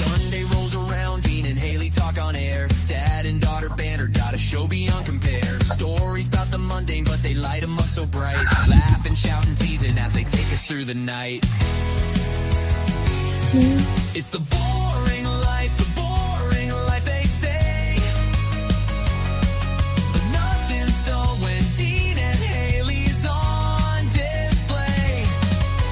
Sunday rolls around, Dean and Hailey talk on air. Dad and daughter banter, got a show beyond compare. Stories about the mundane, but they light 'em up so bright. Laughing, shouting, teasing as they take us through the night. It's the boring life they say. But nothing's dull when Dean and Hailey's on display.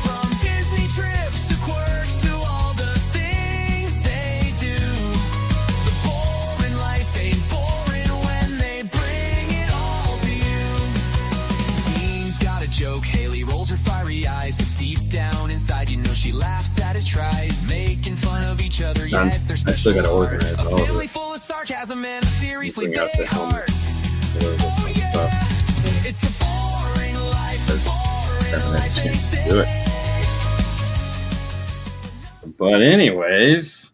From Disney trips to quirks to all the things they do. The boring life ain't boring when they bring it all to you. Dean's got a joke, Hailey rolls her fiery eyes, but deep down inside you know she laughs at his tries. Making fun of each other, yes, they're special. I still gotta organize all of Family this. full of sarcasm and a seriously Bring out big the helmet. heart. Oh yeah, it's the boring life Haven't had a they chance to say. do it. But anyways,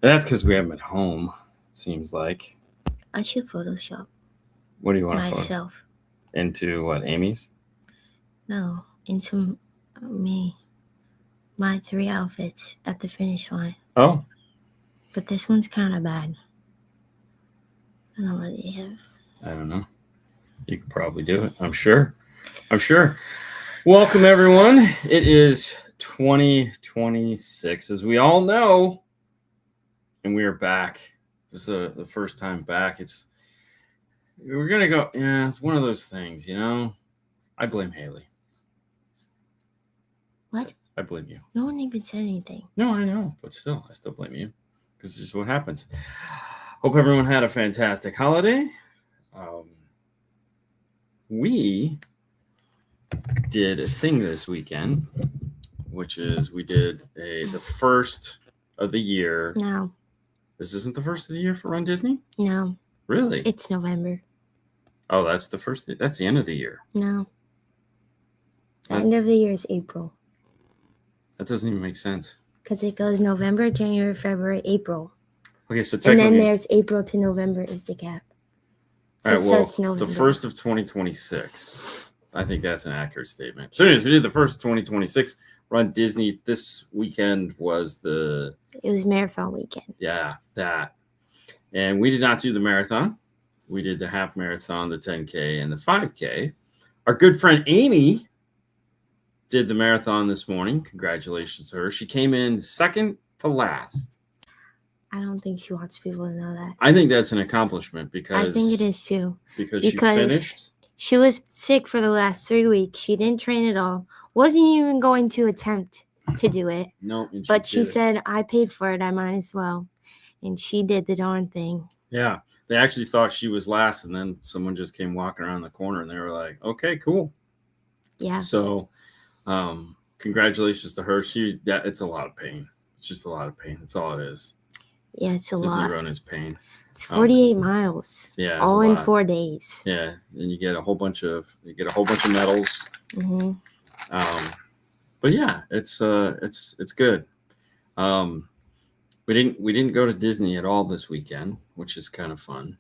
that's because we have them at home, it seems like. I should Photoshop What do you want to photo? myself. Into what, Amy's? No, into me. My 3 outfits at the finish line. Oh, But this one's kind of bad. I don't really have. I don't know. You could probably do it. I'm sure. Welcome, everyone. It is 2026, as we all know, and we are back. This is the first time back. We're gonna go. Yeah, it's one of those things, you know. I blame Hailey. What? I blame you. No one even said anything. No, I know, but still, I still blame you because it's just what happens. Hope everyone had a fantastic holiday. We did a thing this weekend, which is we did the first of the year. No, This isn't the first of the year for Run Disney? no. Really? It's November. Oh, that's the first. That's the end of the year. No. The end of the year is April. That doesn't even make sense. Because it goes November, January, February, April. Okay, so And technically, then there's April to November is the gap. So all it right, well, starts November. the first of 2026. I think that's an accurate statement. So anyways, we did the first of 2026. Run Disney this weekend was It was marathon weekend. that. And we did not do the marathon. We did the half marathon, the 10K, and the 5K. Our good friend Amy did the marathon this morning. Congratulations to her. She came in second to last. I don't think she wants people to know that. I think that's an accomplishment because I think it is too. Because she Because finished. She was sick for the last 3 weeks. She didn't train at all. Wasn't even going to attempt to do it. No, and But she did it. said, I paid for it. I might as well. And she did the darn thing. Yeah, they actually thought she was last, and then someone just came walking around the corner, and they were like, "Okay, cool." Yeah. So, congratulations to her. It's a lot of pain. It's just a lot of pain. That's all it is. Yeah, it's a Disney lot. Run is pain. It's 48 miles. Yeah, it's All a in lot. 4 days. Yeah, and you get a whole bunch of medals. Mm-hmm. But yeah, it's good. We didn't go to Disney at all this weekend, which is kind of fun.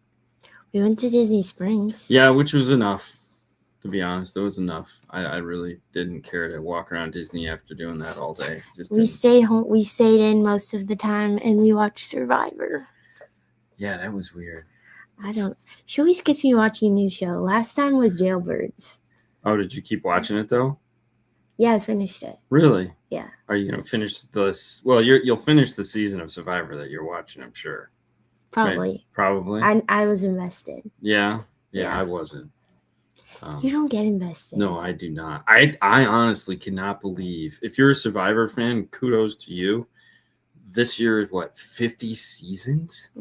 We went to Disney Springs. Yeah, which was enough. To be honest, it was enough. I really didn't care to walk around Disney after doing that all day. We stayed home. We stayed in most of the time, and we watched Survivor. Yeah, that was weird. She always gets me watching a new show. Last time was Jailbirds. Oh, did you keep watching it though? Yeah, I finished it. Really? Yeah. Are you gonna finish this? Well, you'll finish the season of Survivor that you're watching, I'm sure. Probably. Right? Probably. I was invested. Yeah, Yeah. I wasn't. You don't get invested. No, I do not. I honestly cannot believe. If you're a Survivor fan, kudos to you. This year is what, 50 seasons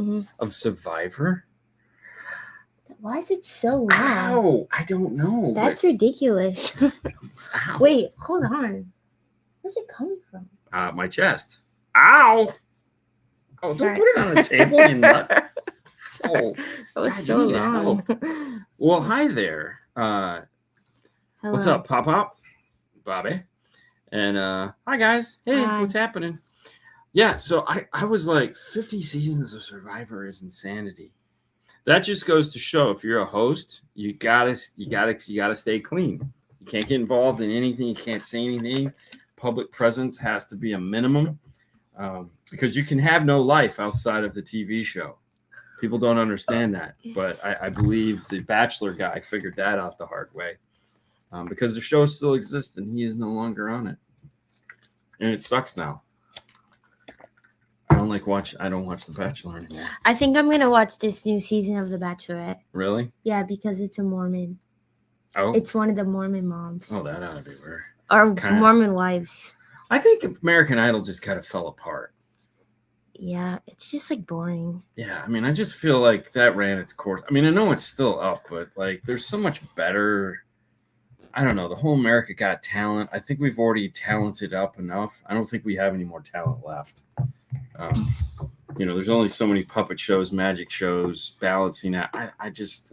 of Survivor? Why is it so long? Ow, I don't know. That's ridiculous. Ow. Wait, hold on. Where's it coming from? My chest. Ow. Oh, Sorry. don't put it on the table, you nut. Oh, That was God, so you need long. well, hi there. What's Hello. up, Pop? Bobby. And hi, guys. Hey, Hi. what's happening? Yeah, so I was like, 50 seasons of Survivor is insanity. That just goes to show if you're a host, you gotta stay clean. You can't get involved in anything. You can't say anything. Public presence has to be a minimum, because you can have no life outside of the TV show. People don't understand that, but I believe the Bachelor guy figured that out the hard way, because the show still exists and he is no longer on it, and it sucks now. I don't watch The Bachelor anymore. I think I'm gonna watch this new season of The Bachelorette. Really? Yeah, because it's a Mormon. Oh, It's one of the Mormon moms. oh, that ought to be weird. Or kinda. Mormon wives. I think American Idol just kind of fell apart. Yeah, it's just like boring. Yeah, I mean, I just feel like that ran its course. I mean, I know it's still up, but like, there's so much better. I don't know. The whole America Got Talent. I think we've already talented up enough. I don't think we have any more talent left. There's only so many puppet shows, magic shows, balancing act. I just,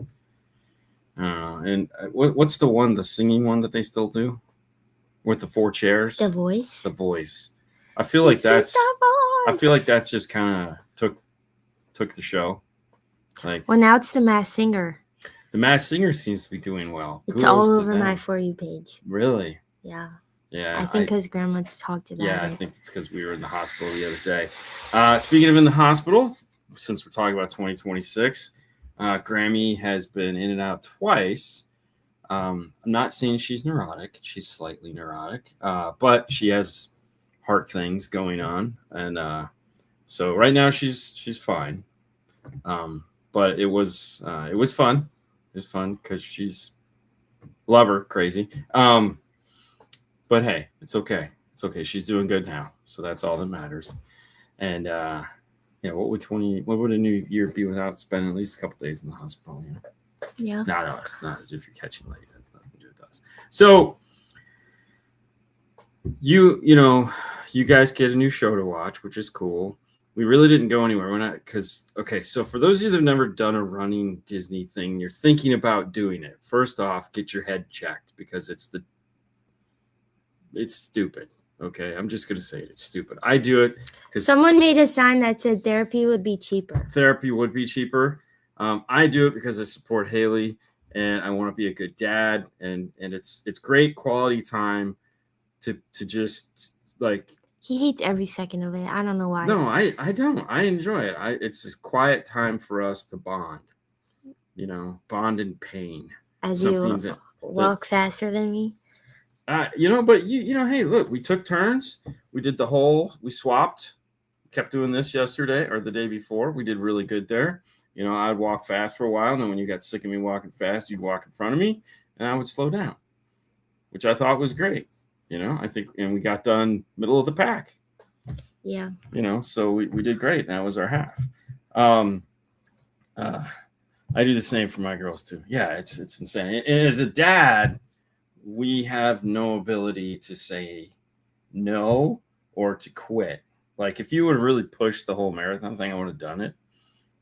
I don't know. And what's the singing one that they still do with the 4 chairs? The Voice. The Voice. I feel like that's. I feel like that just kind of took the show. Like, well, now it's The Masked Singer. The Masked Singer seems to be doing well. It's all over my For You page. Really? Yeah. Yeah. I think because Grandma talked about it. Yeah, I think it's because we were in the hospital the other day. Speaking of in the hospital, since we're talking about 2026, Grammy has been in and out twice. I'm not saying she's neurotic. She's slightly neurotic, but she has heart things going on, and so right now she's fine. But it was fun. It was fun because she's love her crazy. But hey, it's okay. It's okay. She's doing good now, so that's all that matters. And what would a new year be without spending at least a couple days in the hospital? Yeah. Not us. Not if you're catching late. That's nothing to do with us. So you guys get a new show to watch, which is cool. We really didn't go anywhere. We're not so for those of you that have never done a running Disney thing, you're thinking about doing it. First off, get your head checked because it's stupid. Okay, I'm just gonna say it. It's stupid. I do it because someone made a sign that said therapy would be cheaper. Therapy would be cheaper. I do it because I support Hailey and I want to be a good dad, and it's great quality time to just like. He hates every second of it. I don't know why. No, I don't. I enjoy it. It's this quiet time for us to bond. Bond in pain. As you walk faster than me. But hey, look, we took turns. We did we swapped. Kept doing this yesterday or the day before. We did really good there. I'd walk fast for a while, and then when you got sick of me walking fast, you'd walk in front of me, and I would slow down, which I thought was great. I think, and we got done middle of the pack. Yeah. So we did great. That was our half. I do the same for my girls too. Yeah, it's insane. And as a dad, we have no ability to say no or to quit. Like if you would have really pushed the whole marathon thing, I would have done it.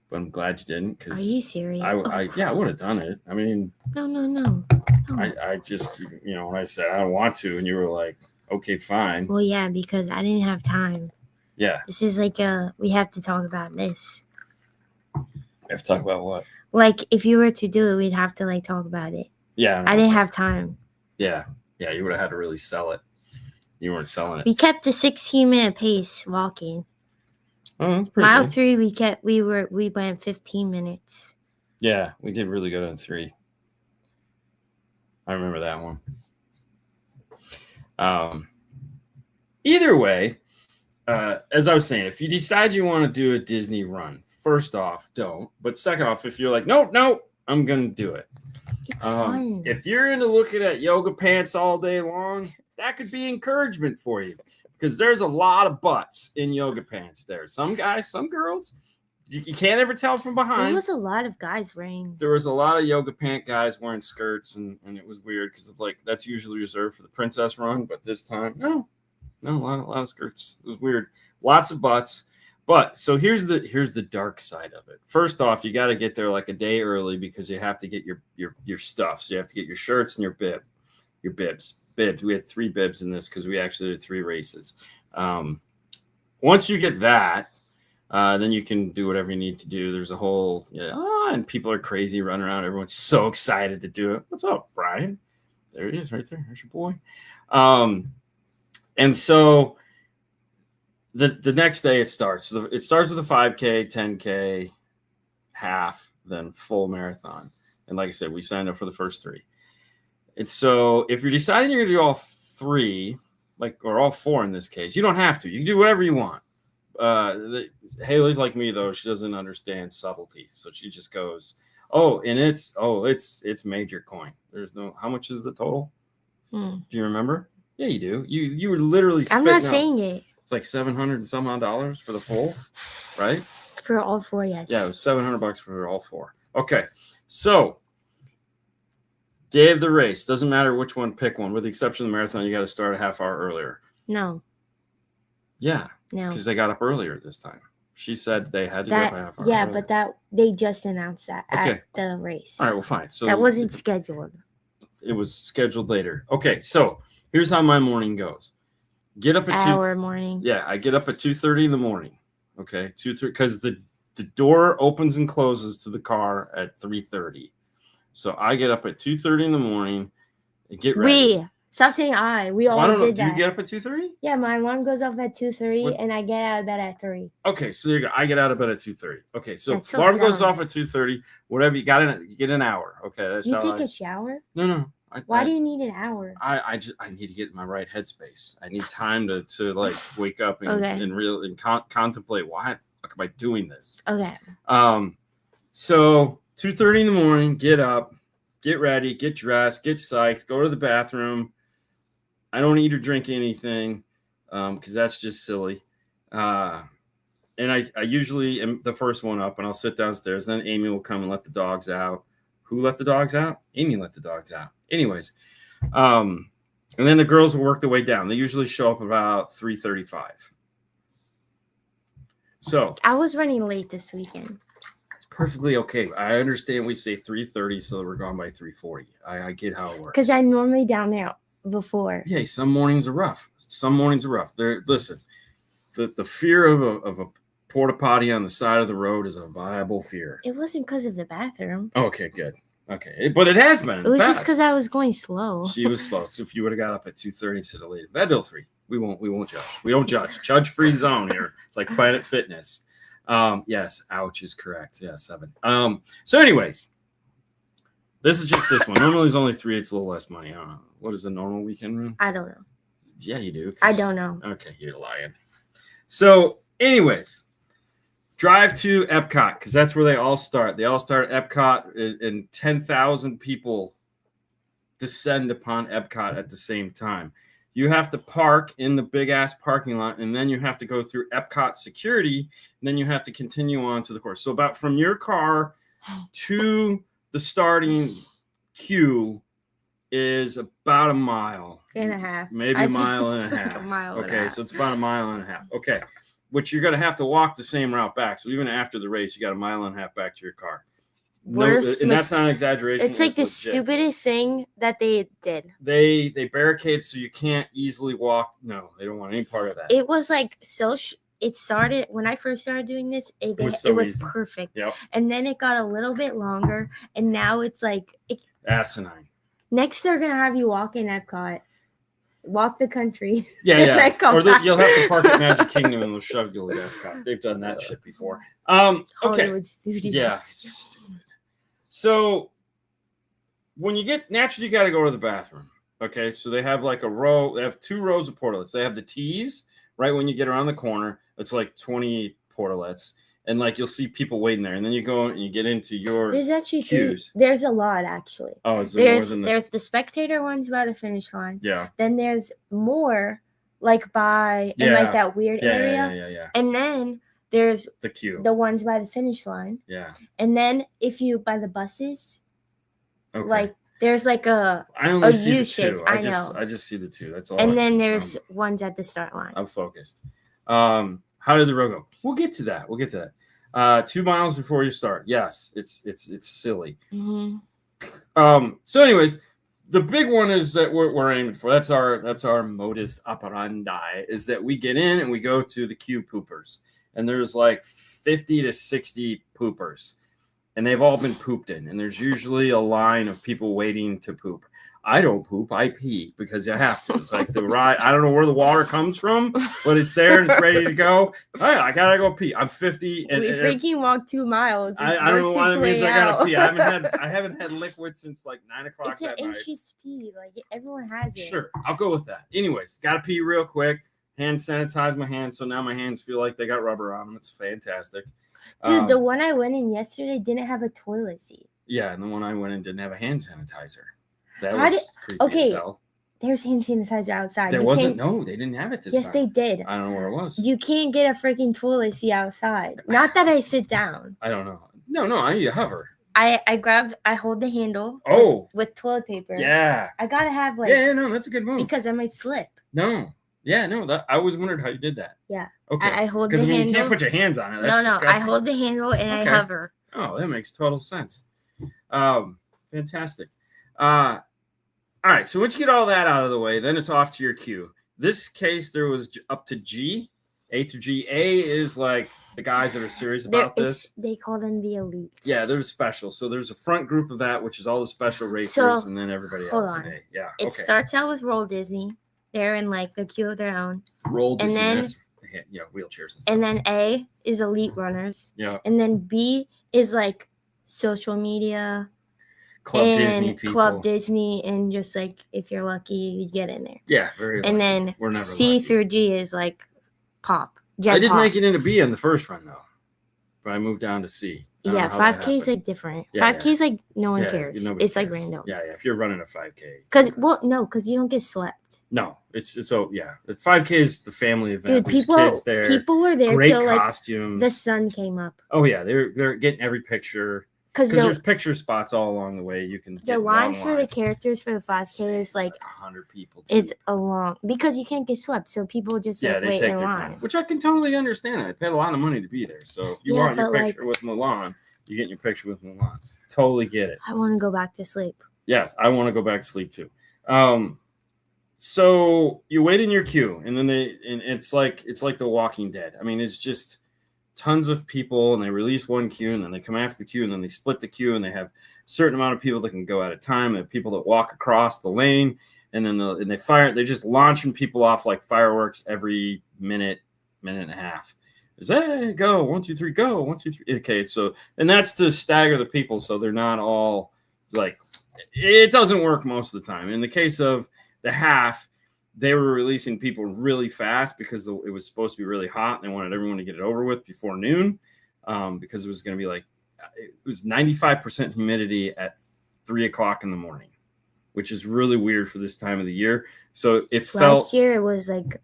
But I'm glad you didn't. Are you serious? I would have done it. I mean, no. I just, when I said I don't want to, and you were like, okay, fine. Well, yeah, because I didn't have time. Yeah. This is like we have to talk about this. We have to talk about what? Like if you were to do it, we'd have to talk about it. Yeah. I didn't have time. Yeah. Yeah. You would have had to really sell it. You weren't selling it. We kept a 16-minute pace walking. Oh, Mile 3, we went 15 minutes. Yeah, we did really good on 3. I remember that one. Either way, as I was saying, if you decide you want to do a Disney run, first off, don't. But second off, if you're like, no, I'm going to do it. It's fun. If you're into looking at yoga pants all day long, that could be encouragement for you. Because there's a lot of butts in yoga pants there. Some guys, some girls, you can't ever tell from behind. There was a lot of guys wearing. There was a lot of yoga pant guys wearing skirts, and it was weird because that's usually reserved for the princess run, but this time, no, a lot of skirts. It was weird. Lots of butts. But so here's the dark side of it. First off, you got to get there like a day early because you have to get your stuff. So you have to get your shirts and your bibs. We had 3 bibs in this because we actually did 3 races. Once you get that, then you can do whatever you need to do. There's a whole and people are crazy running around. Everyone's so excited to do it. What's up, Brian? There he is, right there. There's your boy. And so the next day it starts. So it starts with a 5K, 10K, half, then full marathon. And like I said, we signed up for the first 3. And so if you're deciding you're going to do all 3, or all 4 in this case, you don't have to. You can do whatever you want. Hailey's like me though; she doesn't understand subtlety, so she just goes, "Oh, and it's major coin. There's no how much is the total? Do you remember? Yeah, you do. You were literally. I'm not saying it. It's like $700 and some odd dollars for the full, right? For all 4, yes. Yeah, it was $700 for all 4. Okay, so day of the race doesn't matter which one. Pick one, with the exception of the marathon. You got to start a half hour earlier. No. Yeah. No. Because they got up earlier this time. She said they had to go up a half hour. Yeah, earlier. but they just announced that at the race. All right, well, fine. So that wasn't scheduled. It was scheduled later. Okay, so here's how my morning goes. Get up at Our morning. Yeah, I get up at 2:30 in the morning. Okay, 2:30 because the door opens and closes to the car at 3:30. So I get up at 2:30 in the morning and get ready. Stop saying I. We all did that. Do you get up at 2:30? Yeah, my mom goes off at 2:30 and I get out of bed at 3. Okay, so there you go. I get out of bed at 2:30. Okay, so That's so alarm goes dumb. off at 2:30. Whatever you get an hour. Okay, that's You how take a shower? No. Why do you need an hour? I need to get in my right headspace. I need time to like wake up and Okay. and contemplate why am I doing this. Okay. So 2:30 in the morning, get up, get ready, get dressed, get psyched, go to the bathroom. I don't eat or drink anything because that's just silly. And I usually am the first one up, and I'll sit downstairs. Then Amy will come and let the dogs out. Who let the dogs out? Amy let the dogs out. Anyways, and then the girls will work their way down. They usually show up about 3:35. So I was running late this weekend. it's perfectly okay. I understand we say 3:30, so we're gone by 3:40. I get how it works. Because I'm normally down there before. Yeah, some mornings are rough. Listen, the fear of a porta potty on the side of the road is a viable fear. It wasn't because of the bathroom. Okay, good. Okay, but it has been. It was just because I was going slow. She was slow. So if you would have got up at 2:30 instead of laid in bed till 3, we won't judge. We don't judge. Judge-free zone here. It's like Planet Fitness. Yes, ouch is correct. Yeah, 7. So anyways, this is just this one. Normally it's only 3. It's a little less money. I don't know. What is a normal weekend run? I don't know. Yeah, you do. I don't know. Okay, you're lying. So anyways, drive to Epcot because that's where they all start. They all start at Epcot, and 10,000 people descend upon Epcot at the same time. You have to park in the big-ass parking lot, and then you have to go through Epcot security, and then you have to continue on to the course. So about from your car to the starting queue is about a mile. And a half. Maybe a mile and a half. Like a mile and a Okay, half. so it's about a mile and a half. Okay, which you're going to have to walk the same route back. So even after the race, you got a mile and a half back to your car. And that's not an exaggeration. It's like the legit. stupidest thing that they did. They barricade so you can't easily walk. No, they don't want any part of that. It was like it started when I first started doing this. It was easy. perfect. Yep. And then it got a little bit longer, and now it's like Asinine. next they're gonna have you walk in Epcot, walk the country. Yeah. Or back. you'll have to park at Magic Kingdom and they'll shove you at Epcot. They've done that shit before. Okay. Hollywood Studios. Yeah. So when you get naturally, you got to go to the bathroom. Okay. So they have like a row. They have 2 rows of portalets. They have the T's right when you get around the corner. It's like 20 portalets. And like you'll see people waiting there. And then you go and you get into your There's actually queues. There's a lot actually. Oh, is there more than There's the spectator ones by the finish line. Yeah. Then there's more like by in like that weird area. Yeah. And then there's The queue. the ones by the finish line. Yeah. And then if you by the buses, Okay. like there's like I only see the U-shape, 2. I know. I just see the 2. That's all. and then there's ones at the start line. I'm focused. How did the row go? We'll get to that. 2 miles before you start. Yes, it's silly. Mm-hmm. So anyways, the big one is that we're aiming for. That's our modus operandi is that we get in and we go to the queue poopers. And there's like 50 to 60 poopers. And they've all been pooped in. And there's usually a line of people waiting to poop. I don't poop, I pee because I have to. It's like the ride. I don't know where the water comes from, but it's there and it's ready to go. Oh, yeah, I gotta go pee. I'm 50 and, We freaking walked 2 miles. I don't know why that means I gotta pee. I haven't had liquid since like 9 o'clock It's an that night. anxious pee. Like everyone has it. Sure, I'll go with that. Anyways, gotta pee real quick. Hand sanitize my hands, so now my hands feel like they got rubber on them. It's fantastic. Dude, the one I went in yesterday didn't have a toilet seat. Yeah, and the one I went in didn't have a hand sanitizer. That How was creepy as hell. There's hand sanitizer outside. There wasn't. No, they didn't have it this time. Yes, they did. I don't know where it was. You can't get a freaking toilet seat outside. Not that I sit down. I don't know. No, I need to hover. I hold the handle. With toilet paper. Yeah. I gotta have like. Yeah, no, that's a good move. Because I might slip. No. Yeah, no. I always wondered how you did that. Yeah. Okay. I hold the handle. Because you can't put your hands on it. That's disgusting. I hold the handle and I hover. Oh, that makes total sense. Fantastic. All right, so once you get all that out of the way, then it's off to your queue. This case, there was up to G, A through G. A is like the guys that are serious about this. They call them the elites. Yeah, they're special. So there's a front group of that, which is all the special racers, and then everybody else in A. Yeah, It starts out with Roll Disney. They're in like the queue of their own. Roll Disney, and then, that's, wheelchairs and stuff. And then A is elite runners. Yeah. And then B is like social media. Club Disney, and just like if you're lucky, you get in there. Yeah, very lucky. And then C lucky. Through G is like pop. I didn't make it into B in the first run though, but I moved down to C. Yeah, 5K is like different. 5K is like no one cares. It's cares. like random. Yeah. If you're running a 5K, because you don't get swept. No, it's so yeah. The 5K is the family event. Dude, kids there. People were there great till costumes. Like the sun came up. Oh yeah, they're getting every picture. Because there's picture spots all along the way. You can the lines for the characters for the 5K is like 100 people. It's a long because you can't get swept, so people just like wait in line. Which I can totally understand. I paid a lot of money to be there, so if you want your picture with Mulan, you get your picture with Mulan. Totally get it. I want to go back to sleep. Yes, I want to go back to sleep too. So you wait in your queue, and then it's like The Walking Dead. I mean, it's just tons of people, and they release one queue, and then they come after the queue, and then they split the queue, and they have a certain amount of people that can go at a time. They have people that walk across the lane, and then they fire. They're just launching people off like fireworks every minute and a half. Hey, go 1, 2, 3, go 1, 2, 3. Okay, so and that's to stagger the people, so they're not all like. It doesn't work most of the time. In the case of the half, they were releasing people really fast because it was supposed to be really hot. And they wanted everyone to get it over with before noon because it was going to be like it was 95% humidity at 3 o'clock in the morning, which is really weird for this time of the year. So it felt last year it was like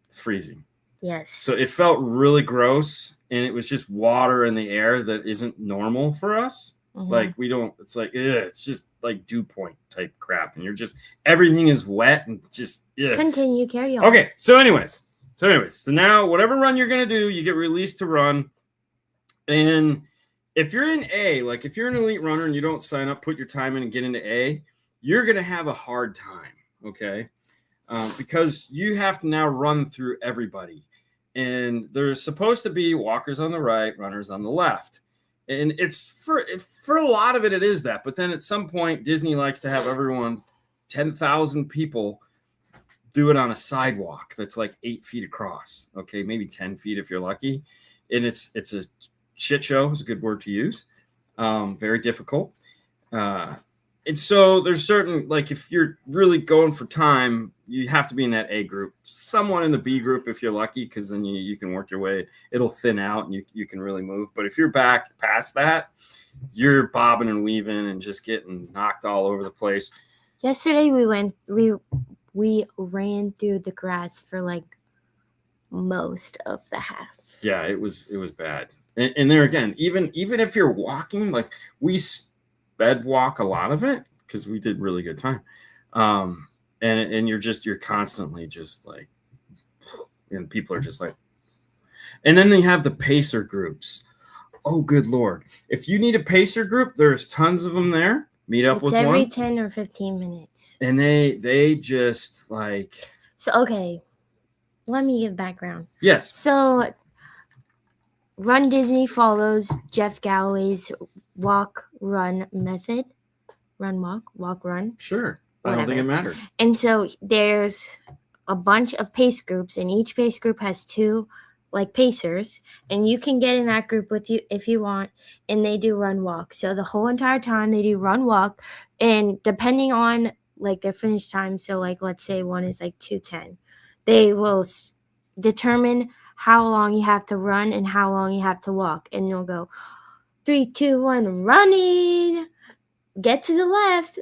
freezing. Yes. So it felt really gross, and it was just water in the air that isn't normal for us. Mm-hmm. Like we don't. It's like it's just like dew point type crap, and you're just everything is wet and just. Continue, carry on. Okay. So anyways, now whatever run you're gonna do, you get released to run, and if you're in A, like if you're an elite runner and you don't sign up, put your time in and get into A, you're gonna have a hard time. Okay. Because you have to now run through everybody, and there's supposed to be walkers on the right, runners on the left, and it's for a lot of it is that. But then at some point, Disney likes to have everyone, 10,000 people, do it on a sidewalk that's like 8 feet across. Okay, maybe 10 feet if you're lucky, and it's a shit show. Is a good word to use. Very difficult. And so there's certain, like if you're really going for time, you have to be in that A group, someone in the B group if you're lucky, because then you can work your way. It'll thin out and you can really move. But if you're back past that, you're bobbing and weaving and just getting knocked all over the place. Yesterday we ran through the grass for like most of the half. Yeah, it was bad. And there again, even if you're walking, like we sped walk a lot of it because we did really good time. And you're constantly just like, and people are just like, and then they have the pacer groups. Oh, good Lord. If you need a pacer group, there's tons of them there. Meet up with every one. 10 or 15 minutes. And they just like. So, okay. Let me give background. Yes. So Run Disney follows Jeff Galloway's walk, run method. Run, walk, walk, run. Sure. I don't think it whatever. matters. And so there's a bunch of pace groups, and each pace group has 2 like pacers, and you can get in that group with you if you want, and they do run walk. So the whole entire time they do run walk, and depending on like their finish time, so like let's say one is like 2:10, they will determine how long you have to run and how long you have to walk, and you'll go 3, 2, 1, running, get to the left,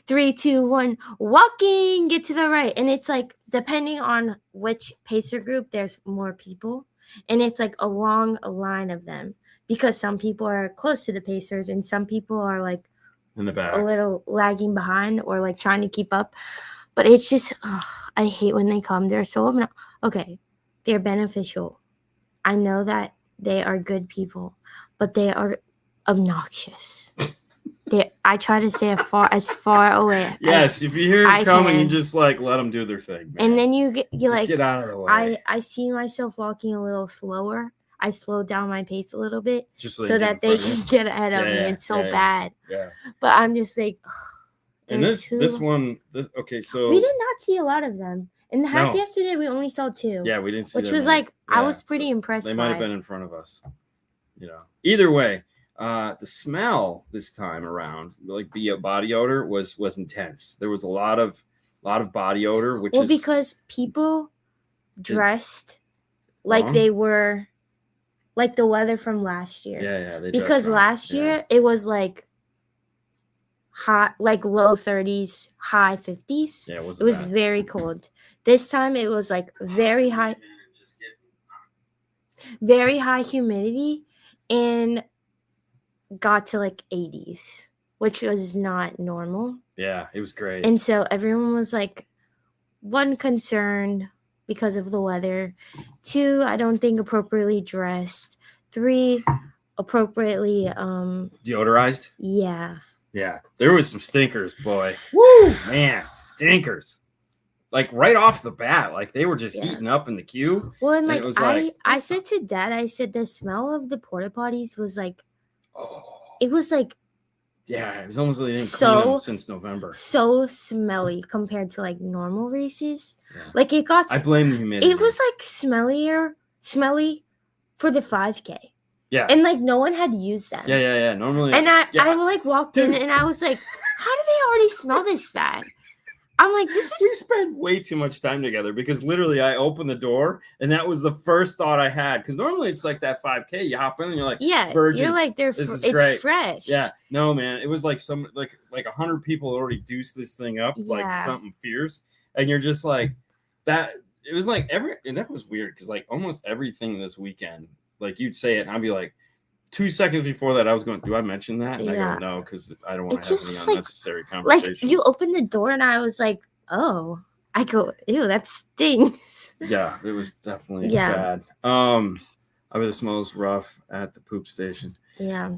3, 2, 1, walking, get to the right. And it's like depending on which pacer group, there's more people, and it's like along a line of them, because some people are close to the pacers and some people are like In the back. a little lagging behind or like trying to keep up. But it's just I hate when they come. They're so okay, they're beneficial. I know that they are good people, but they are obnoxious. I try to stay as far away. Yes, if you hear it I coming, you can. just like let them do their thing, man. And then you just like get out of the way. I see myself walking a little slower. I slowed down my pace a little bit Just so that they can get ahead of me. It's so bad. Yeah. But I'm just like, And this one, okay, so we did not see a lot of them. In the half No. yesterday, we only saw 2. yeah, we didn't see which that was many. like I Yeah, was pretty so impressed. They might have been in front of us. Either way, the smell this time around, like the body odor, was intense. There was a lot of body odor, which is because people dressed like Wrong? they were like the weather from last year. yeah. They Because dressed wrong. last year it was like hot, like low 30s, high 50s. Yeah, It was very cold. This time it was like very high humidity and got to like 80s, which was not normal. Yeah, it was great. And so everyone was like, 1, concerned because of the weather. 2, I don't think appropriately dressed. 3, appropriately Deodorized? Yeah. Yeah. There was some stinkers, boy. Woo, man, stinkers. Like right off the bat, like they were just eating up in the queue. Well, and And like it was like- I said to Dad, I said the smell of the porta potties was like Oh, it was like yeah, it was almost like they didn't clean them since November. so smelly compared to like normal races. Yeah. Like it got I blame the humidity. it was like smelly for the 5K. Yeah. And like no one had used them. Yeah. Normally. And I yeah. like walked in and I was like, how do they already smell this bad? I'm like, this is. We spent way too much time together because literally I opened the door and that was the first thought I had. Because normally it's like that 5K, you hop in and you're like, Yeah, virgins, you're like this is it's great. fresh. Yeah, no, man, it was like some like 100 people already deuced this thing up like Yeah. something fierce, and you're just like that. It was like and that was weird because like almost everything this weekend, like you'd say it and I'd be like. 2 seconds before that, I was going, do I mention that? And I go, no, because I don't want to have any unnecessary conversations. Like, you opened the door and I was like, oh. I go, ew, that stings. Yeah, it was definitely bad. I mean, the smell was rough at the poop station. Yeah.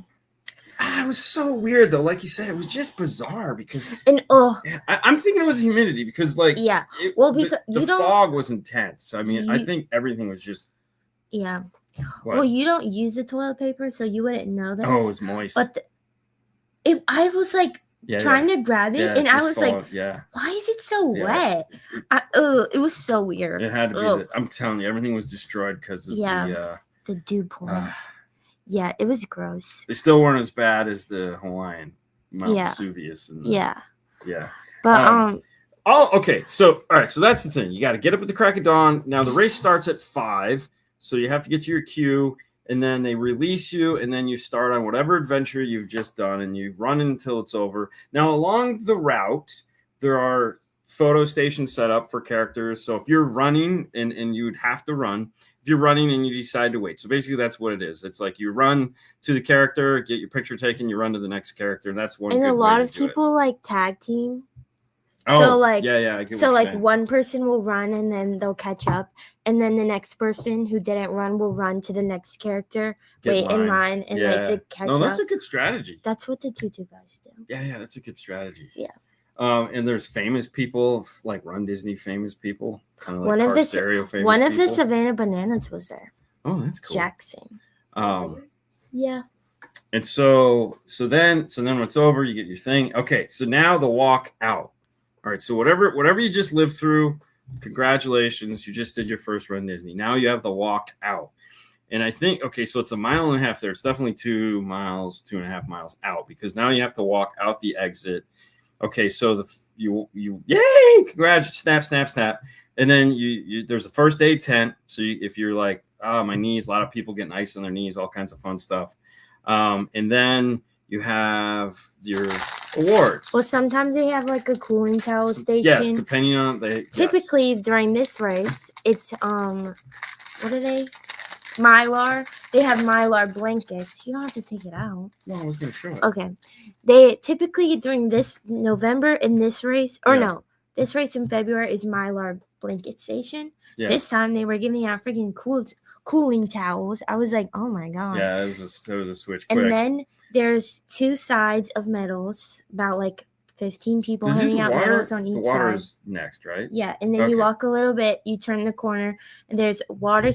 It was so weird, though. Like you said, it was just bizarre because... And, I'm thinking it was humidity because, like... Yeah. Well, because the fog was intense. I mean, I think everything was just... Yeah. What? Well, you don't use the toilet paper, so you wouldn't know this. Oh, it was moist. But if I was like trying to grab it, and I was like, "Why is it so wet?" It was so weird. It had to be. I'm telling you, everything was destroyed because of the dew point. Yeah, it was gross. They still weren't as bad as the Hawaiian Mount Vesuvius. And yeah. But okay. So all right. So that's the thing. You got to get up at the crack of dawn. Now the race starts at 5. So you have to get to your queue, and then they release you, and then you start on whatever adventure you've just done, and you run until it's over. Now, along the route, there are photo stations set up for characters. So if you're running, and you'd have to run, if you're running and you decide to wait. So basically, that's what it is. It's like you run to the character, get your picture taken, you run to the next character, and that's one. And good a lot way of to do people like tag team. Oh, so like yeah. I get so what you're like saying. one person will run and then they'll catch up, and then the next person who didn't run will run to the next character, wait in line, and like the catch up. No, that's a good strategy. That's what the tutu guys do. Yeah, that's a good strategy. Yeah. And there's famous people like Run Disney famous people, kind of like One of the Stereo famous one of people. the Savannah Bananas was there. Oh, that's cool. Jackson. Yeah. And so then when it's over, you get your thing. Okay, so now the walk out. All right, so whatever you just lived through, congratulations, you just did your first run Disney. Now you have the walk out. And I think, okay, so it's 1.5 miles there. It's definitely 2 miles, 2.5 miles out, because now you have to walk out the exit. Okay, so you yay, congrats, snap. And then you there's a first aid tent. So if you're like, oh, my knees, a lot of people getting ice on their knees, all kinds of fun stuff. And then you have your awards. Well, sometimes they have like a cooling towel station. Yes, depending on Typically during this race, it's what are they? Mylar. They have Mylar blankets. You don't have to take it out. No, I was gonna show it. Okay. They typically during this November in this race, or no, this race in February is Mylar blanket station. Yeah. This time they were giving out freaking cooling towels. I was like, oh my god. Yeah, it was a switch quick. And then there's 2 sides of medals, about like 15 people handing out medals on each side. The water's next, right? Yeah, and then you walk a little bit, you turn the corner, and there's water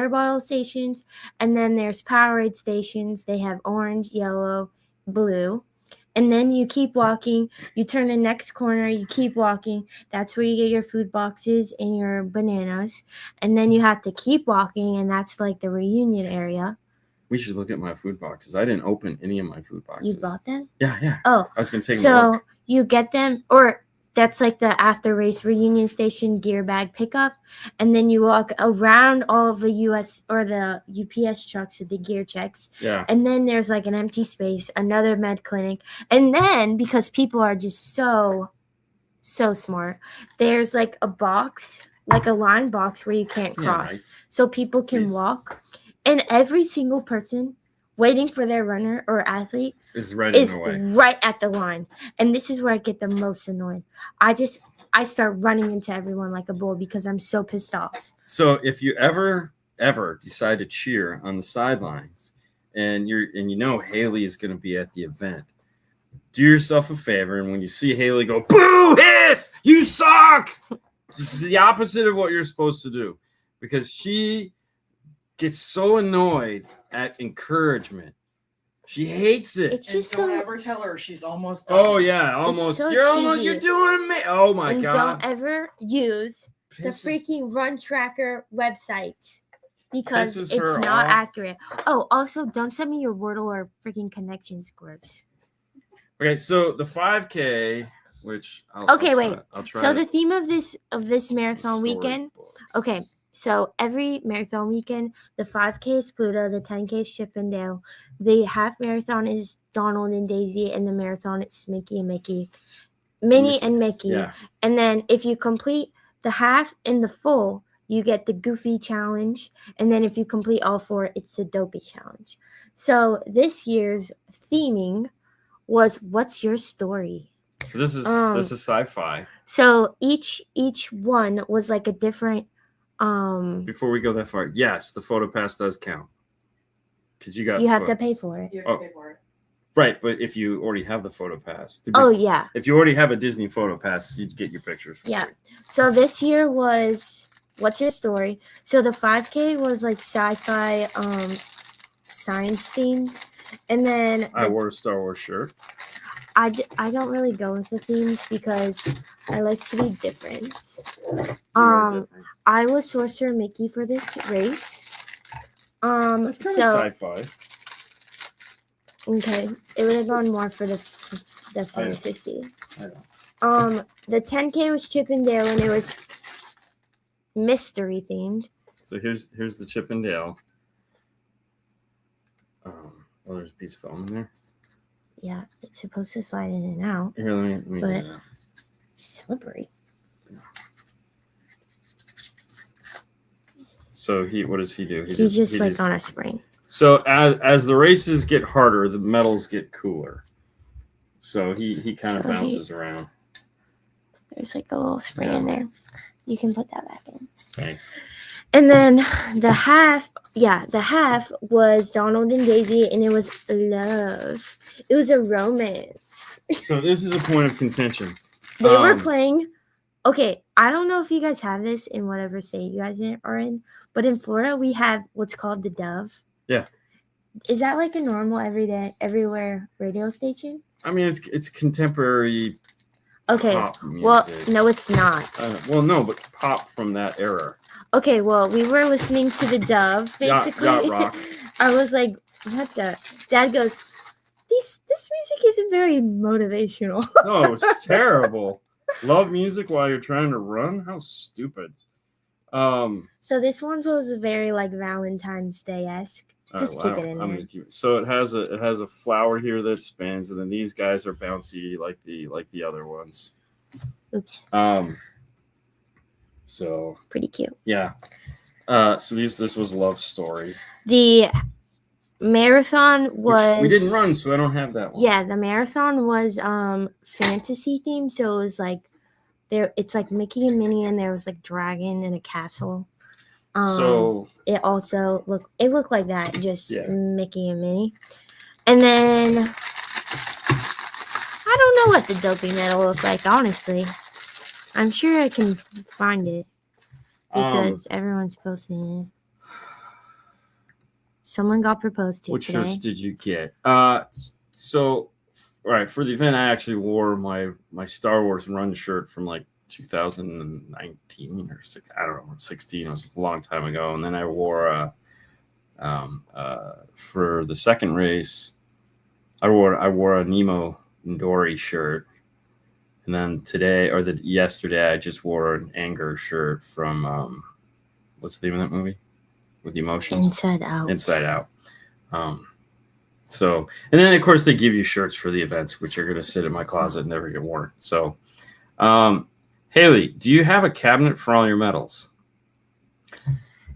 bottle stations, and then there's Powerade stations. They have orange, yellow, blue. And then you keep walking, you turn the next corner, you keep walking. That's where you get your food boxes and your bananas. And then you have to keep walking, and that's like the reunion area. We should look at my food boxes. I didn't open any of my food boxes. You bought them? Yeah. Oh. I was going to take them a look. So you get them, or that's like the after race reunion station gear bag pickup. And then you walk around all of the US or the UPS trucks with the gear checks. Yeah. And then there's like an empty space, another med clinic. And then because people are just so smart, there's like a box, like a line box where you can't cross. So people can walk. And every single person waiting for their runner or athlete is right in the way. Right at the line. And this is where I get the most annoyed. I start running into everyone like a bull because I'm so pissed off. So if you ever decide to cheer on the sidelines and you know Hailey is going to be at the event, do yourself a favor, and when you see Hailey go, boo, hiss, you suck! It's the opposite of what you're supposed to do, because she gets so annoyed at encouragement. She hates it. It's just don't so ever tell her she's almost done. Oh yeah, almost. So You're doing me. Oh my and god. Don't ever use the freaking Run Tracker website because it's not accurate. Oh, also don't send me your Wordle or freaking connection scores. Okay, so the 5K, which I'll try. So the theme of this marathon weekend. Okay. So every marathon weekend, the 5K is Pluto, the 10K is Chippendale, the half marathon is Donald and Daisy, and the marathon it's Mickey and Mickey, Minnie and Mickey. Yeah. And then if you complete the half and the full, you get the Goofy challenge, and then if you complete all 4, it's the Dopey challenge. So this year's theming was "What's your story?" So this is sci-fi. So each one was like a different. Before we go that far, yes, the photo pass does count because you have to pay for it. You have to pay for it. Right, but if you already have the photo pass, yeah. If you already have a Disney photo pass, you'd get your pictures. Yeah. So this year was "What's your story?" So the 5K was like sci-fi, science themed, and then I wore a Star Wars shirt. I don't really go with the themes because I like to be different. I was Sorcerer Mickey for this race. That's kind of sci-fi. Okay, it would have gone more for the fantasy. I know. The 10K was Chippendale and it was mystery themed. So here's the Chippendale. There's a piece of foam in there. Yeah, it's supposed to slide in and out. Here, let me but do that. It's slippery. Yeah. So what does he do? He just on a spring. So as the races get harder, the medals get cooler. So he kind of bounces around. There's like a little spring in there. You can put that back in. Thanks. And then the half was Donald and Daisy, and it was love. It was a romance. So this is a point of contention. They were playing. Okay, I don't know if you guys have this in whatever state you guys are in, but in Florida we have what's called the Dove. Yeah. Is that like a normal everywhere radio station? I mean, it's contemporary Okay. pop Well, music. no, it's not. Well, no, but pop from that era. Okay, well, we were listening to the Dove, basically. Yacht rock. I was like, what the? Dad goes, this music isn't very motivational. No, it's terrible. Love music while you're trying to run? How stupid. So this one was very like Valentine's Day-esque. Just keep it in I'm there. gonna keep it. So it has a flower here that spins, and then these guys are bouncy like the other ones. Oops. So Pretty cute. yeah. So this was Love Story. The marathon was. Which we didn't run, so I don't have that one. Yeah, the marathon was fantasy themed, so it was like it's like Mickey and Minnie, and there was like dragon and a castle. So it also looked like that, just Yeah. Mickey and Minnie. And then I don't know what the dopey medal looked like, honestly. I'm sure I can find it because everyone's posting it. Someone got proposed to what today. shirts did you get? So all right, for the event, I actually wore my Star Wars run shirt from like 2019 or 16. It was a long time ago. And then I wore for the second race, I wore a Nemo and Dory shirt. And then yesterday, I just wore an Anger shirt from what's the name of that movie with the emotions? Inside Out. Inside Out. So, and then of course they give you shirts for the events, which are going to sit in my closet and never get worn. So, Hailey, do you have a cabinet for all your medals?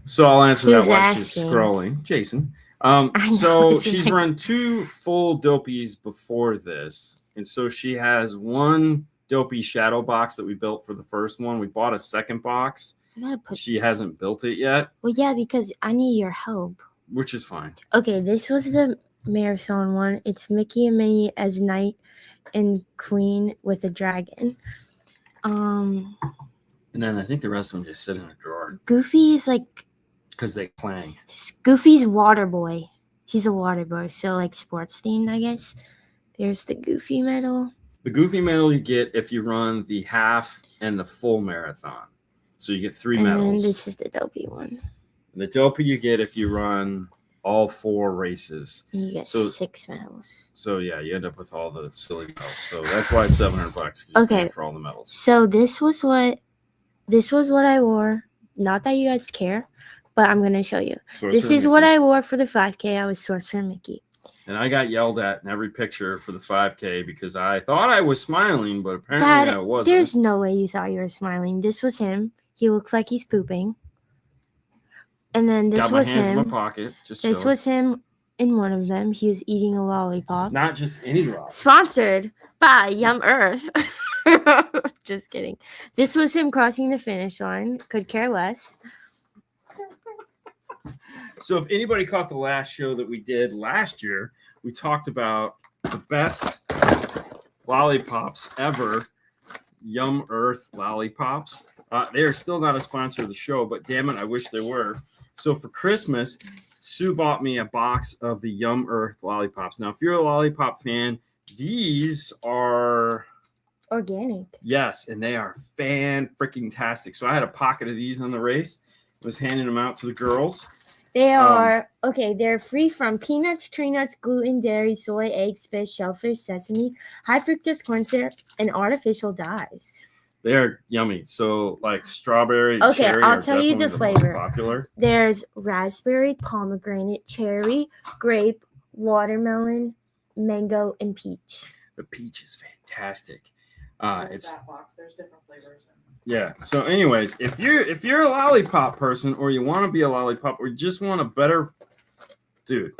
So I'll answer Who's that while asking? she's scrolling. Jason. know, So it's she's like- run 2 full dopies before this. And so she has one dopey shadow box that we built for the first one. We bought a second box. I gotta put. She hasn't built it yet, Well, yeah, because I need your help. which is fine. Okay, this was the marathon one. It's Mickey and Minnie as knight and queen with a dragon. And then I think the rest of them just sit in a drawer Goofy is like because they clang. Goofy's water boy. He's a water boy, so like sports themed, I guess. There's the Goofy medal. The Goofy medal you get if you run the half and the full marathon. So you get 3 And medals. then this is the dopey one. And the dopey you get if you run all 4 races. And you get So- 6 medals. So yeah, you end up with all the silly medals. So that's why it's $700 Okay. for all the medals. So this was what I wore. Not that you guys care, but I'm gonna show you. This is what I wore for the 5K. I was sourced for Mickey. And I got yelled at in every picture for the 5K because I thought I was smiling, but apparently Dad, I wasn't. there's no way you thought you were smiling. This was him. He looks like he's pooping. And then this got my was hands in my him. pocket. Just This chilling. was him in one of them. He was eating a lollipop. Not just any rock. Sponsored by Yum Earth. Just kidding. This was him crossing the finish line. Could care less. So if anybody caught the last show that we did last year, we talked about the best lollipops ever, Yum Earth lollipops. They are still not a sponsor of the show, but damn it, I wish they were. So for Christmas, Sue bought me a box of the Yum Earth lollipops. Now, if you're a lollipop fan, these are... Organic. Yes, and they are fan-freaking-tastic. So I had a pocket of these on the race. Was handing them out to the girls. They are okay. They're free from peanuts, tree nuts, gluten, dairy, soy, eggs, fish, shellfish, sesame, high fructose corn syrup, and artificial dyes. They are yummy. So like strawberry, Okay, cherry I'll are tell you definitely the most flavor. popular. There's raspberry, pomegranate, cherry, grape, watermelon, mango, and peach. The peach is fantastic. What's It's that box? There's different flavors. yeah. So, anyways, if you're a lollipop person, or you want to be a lollipop, or you just want a better, dude,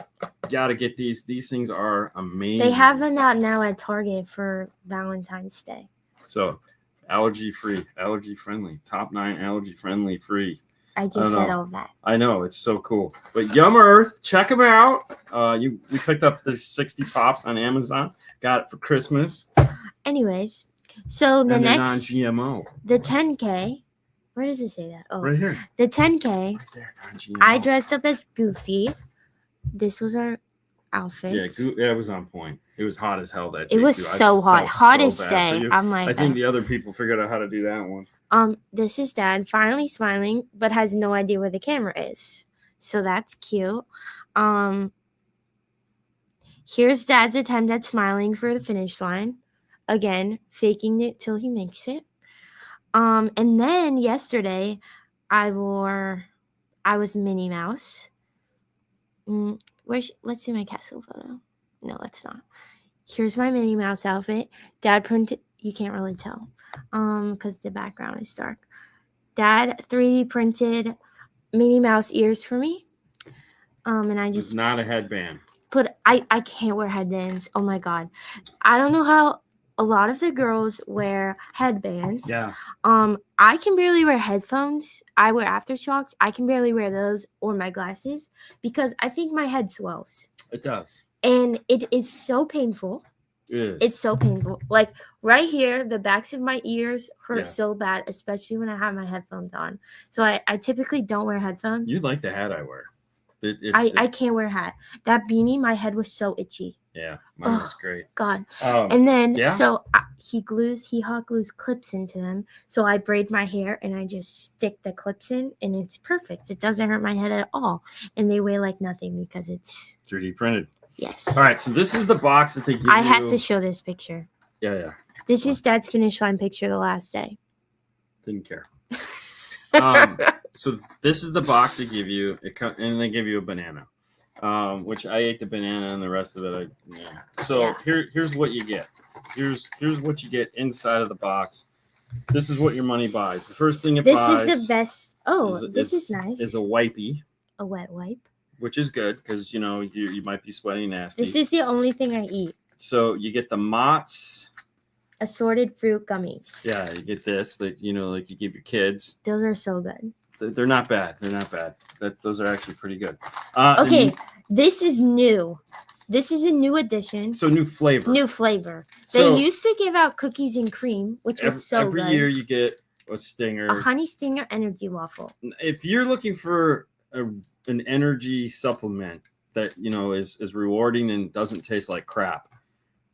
gotta get these. These things are amazing. They have them out now at Target for Valentine's Day. So, allergy free, allergy friendly, top 9 allergy friendly free. I I just don't said know. all of that. I know, it's so cool. But Yum Earth, check them out. We picked up the 60 pops on Amazon. Got it for Christmas. Anyways, so the And they're next, non-GMO. the 10K. Where does it say that? Oh, Right here. the 10K. Right there, non-GMO. I dressed up as Goofy. This was our outfit. Yeah, it was on point. It was hot as hell that day. It was too. so I hot. felt Hottest so bad for day. you. I'm like, I think the other people figured out how to do that one. This is Dad finally smiling, but has no idea where the camera is. So that's cute. Here's Dad's attempt at smiling for the finish line. Again, faking it till he makes it. And then yesterday, I was Minnie Mouse. Let's see my castle photo. No, let's not. Here's my Minnie Mouse outfit. Dad printed. You can't really tell, because the background is dark. Dad 3D printed Minnie Mouse ears for me. And I It's just not a headband. I can't wear headbands. Oh my god. I don't know how a lot of the girls wear headbands. Yeah. I can barely wear headphones. I wear aftershocks. I can barely wear those or my glasses because I think my head swells. It does. And it is so painful. It is. It's so painful. Like right here, the backs of my ears hurt Yeah. so bad, especially when I have my headphones on. So I typically don't wear headphones. You like the hat I wear. I can't wear a hat. That beanie, my head was so itchy. Yeah, mine was great. God. Oh, And then, yeah? so he hot glues clips into them. So I braid my hair and I just stick the clips in and it's perfect. It doesn't hurt my head at all. And they weigh like nothing because it's, 3D printed. yes. All right, so this is the box that they give you. I had to show this picture. Yeah. This is Dad's finish line picture the last day. Didn't care. So this is the box they give you, and they give you a banana, which I ate the banana and the rest of it. So Yeah. Here's what you get. Here's what you get inside of the box. This is what your money buys. The first thing it This buys is the best. Oh, this is nice. Is a wipey, a wet wipe. which is good because you might be sweating nasty. This is the only thing I eat. So you get the Mott's. Assorted fruit gummies. Yeah, you get this like you give your kids. Those are so good. They're not bad. They're not bad. Those are actually pretty good. Okay, this is new. This is a new addition. So new flavor. New flavor. So They used to give out cookies and cream, which was so every good. year you get a stinger. A honey stinger energy waffle. If you're looking for an energy supplement that is rewarding and doesn't taste like crap,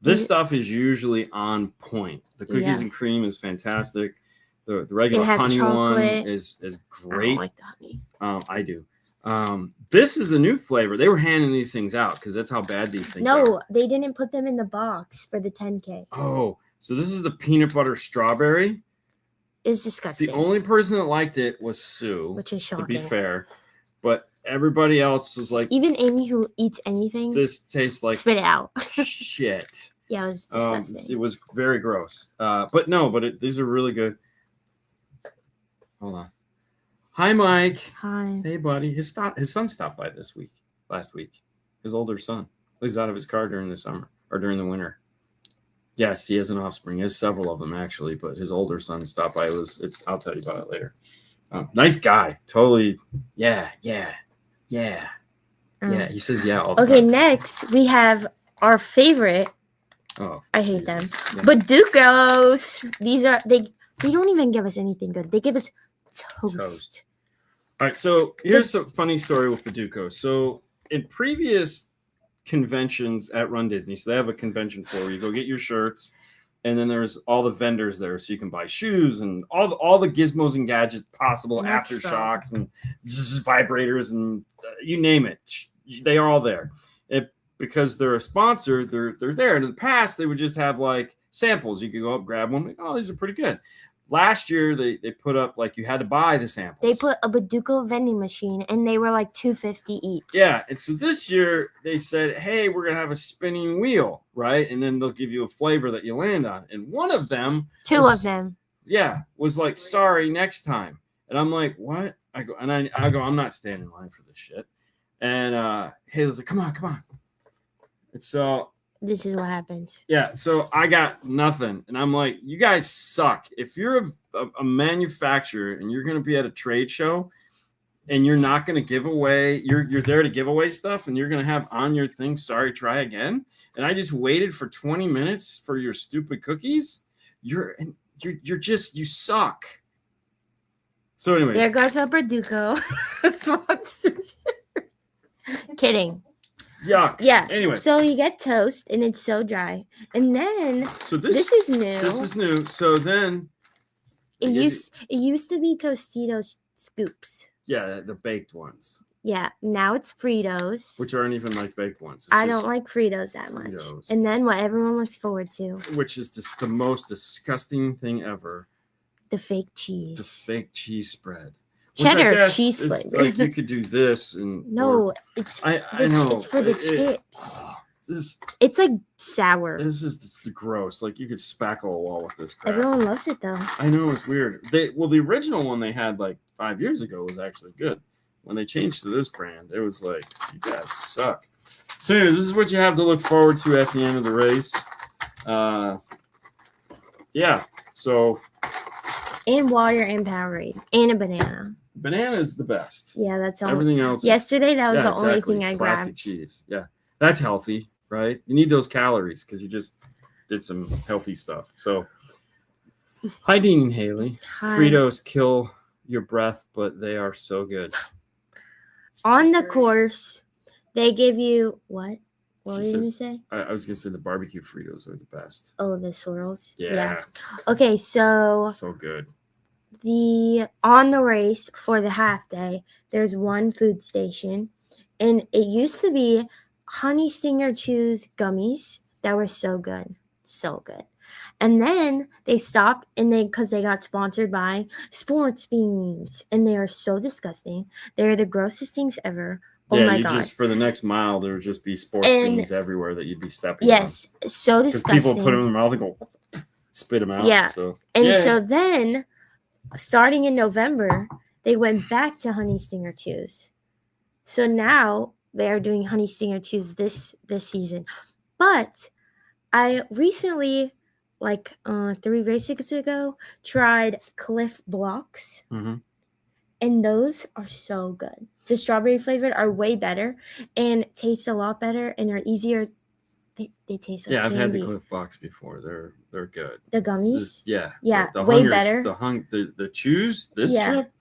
this stuff is usually on point. The cookies and cream is fantastic. The regular honey one is great. I don't like the honey. I do. This is a new flavor. They were handing these things out because that's how bad these things are. No, they didn't put them in the box for the 10K. Oh, so this is the peanut butter strawberry. It's disgusting. The only person that liked it was Sue, which is shocking. to be fair. But everybody else was like, even Amy, who eats anything, this tastes like spit it out. shit. Yeah, it was disgusting. It was very gross. These are really good. Hold on. Hi, Mike. Hi. Hey, buddy. His son stopped by last week. His older son. He's out of his car during the summer or during the winter. Yes, he has an offspring. He has several of them actually, but his older son stopped by. I'll tell you about it later. Nice guy. Totally. Yeah. He says yeah all the Okay, time. next we have our favorite. Oh, I hate them. Yeah. Baducos. These are they don't even give us anything good. They give us toast. All right, so here's a funny story with Baduco. So in previous conventions at Run Disney, so they have a convention floor where you go get your shirts, and then there's all the vendors there, so you can buy shoes and all the gizmos and gadgets possible, And aftershocks and vibrators and you name it. They are all there. Because they're a sponsor, they're there. And in the past, they would just have like samples. You could go up, grab one. Like, oh, these are pretty good. Last year, they put up like you had to buy the samples. They put a Baduco vending machine, and they were like $2.50 each. Yeah, and so this year they said, "Hey, we're gonna have a spinning wheel, right? And then they'll give you a flavor that you land on." And one of them, Two of them. yeah, was like, "Sorry, next time." And I'm like, "What?" I go, "I'm not standing in line for this shit." And Hailey's like, "Come on." And so This is what happens. yeah, so I got nothing, and I'm like, "You guys suck. If you're a manufacturer and you're gonna be at a trade show." And you're not going to give away, you're there to give away stuff, and you're going to have on your thing, sorry, try again. And I just waited for 20 minutes for your stupid cookies. You suck. So anyways. There goes our Baduco sponsorship. Kidding. Yuck. Yeah. Anyway, So you get toast, and it's so dry. And then so this is new. This is new. So then It used to be Tostitos scoops. yeah, the baked ones, Yeah, now it's Fritos. which aren't even like baked ones. It's I just don't like Fritos that much. Fritos. And then what everyone looks forward to, which is just the most disgusting thing ever. the fake The cheese. fake cheese spread. Which I Cheddar guess cheese is flavor. Like you could do this and No, or- it's I know it's for the chips. This It's like sour. this is gross. Like you could spackle a wall with this crap. Everyone loves it though. I know it's weird. The original one they had like 5 years ago was actually good. When they changed to this brand, it was like, you guys suck. So anyways, this is what you have to look forward to at the end of the race. Yeah. So And water and Powerade. And a banana. banana is the best. Yeah, that's all. Everything else. Yesterday, that was yeah, the only exactly. thing I Plastic grabbed. cheese. Yeah, that's healthy, right? You need those calories because you just did some healthy stuff. So, hi, Dean and Haley. Hi. Fritos kill your breath, but they are so good. On the course, they give you what? What She were you said- going to say? I was gonna say the barbecue Fritos are the best. Oh, the swirls. Yeah, Okay, so so good. on the race for the half day, there's one food station, and it used to be Honey Stinger Chews gummies that were so good, and then they stopped, and because they got sponsored by Sports Beans, and they are so disgusting. They're the grossest things ever. Oh Yeah, my you god! just for the next mile there would just be sports And- beans everywhere that you'd be stepping. Yes, so because disgusting. people put them in their mouth and go spit them out. Yeah. So And yeah. so then, starting in November, they went back to Honey Stinger Chews. So now they are doing Honey Stinger Chews this season. But I recently, like 3 races ago, tried Cliff Blocks, Mhm. and those are so good. The strawberry flavored are way better and taste a lot better and are easier. They taste like Yeah, I've had the candy. Cliff Box before. They're good. The gummies. This- yeah, Yeah, the way hungers- better. The chews this Yeah. trip.